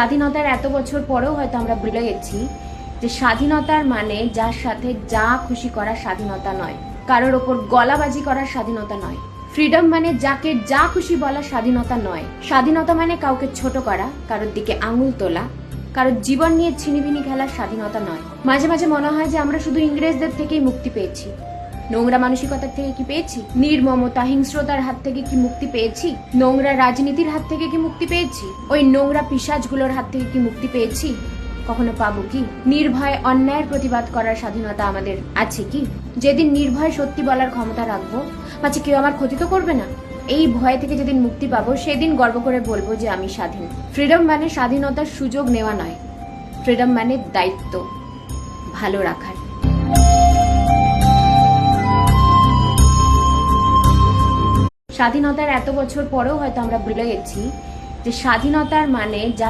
স্বাধীনতার এত বছর পরেও হয়তো আমরা ভুলে গেছি যে স্বাধীনতার মানে যার সাথে যা খুশি করার স্বাধীনতা নয়, কারোর ওপর গলাবাজি করার স্বাধীনতা নয়। ফ্রিডম মানে যাকে যা খুশি বলার স্বাধীনতা নয়। স্বাধীনতা মানে কাউকে ছোট করা, কারোর দিকে আঙুল তোলা, কারোর জীবন নিয়ে ছিনিবিনি খেলার স্বাধীনতা নয়। মাঝে মাঝে মনে হয় যে আমরা শুধু ইংরেজদের থেকেই মুক্তি পেয়েছি। নোংরা মানসিকতার থেকে কি পেয়েছি? নির্মমতা, হিংস্রতার হাত থেকে কি মুক্তি পেয়েছি? নোংরা রাজনীতির হাত থেকে কি মুক্তি পেয়েছি? ওই নোংরা পিশাচগুলোর হাত থেকে কি মুক্তি পেয়েছি? কখনো পাবো কি? নির্ভয় অন্যায়ের প্রতিবাদ করার স্বাধীনতা আমাদের আছে কি? যেদিন নির্ভয় সত্যি বলার ক্ষমতা রাখবো, পাছে কেউ আমার ক্ষতি তো করবে না, এই ভয় থেকে যেদিন মুক্তি পাবো, সেদিন গর্ব করে বলবো যে আমি স্বাধীন। ফ্রিডম মানে স্বাধীনতার সুযোগ নেওয়া নয়, ফ্রিডম মানে দায়িত্ব ভালো রাখার। স্বাধীনতার এত বছর পরেও হয়তো আমরা ভুলে গেছি যে স্বাধীনতার মানে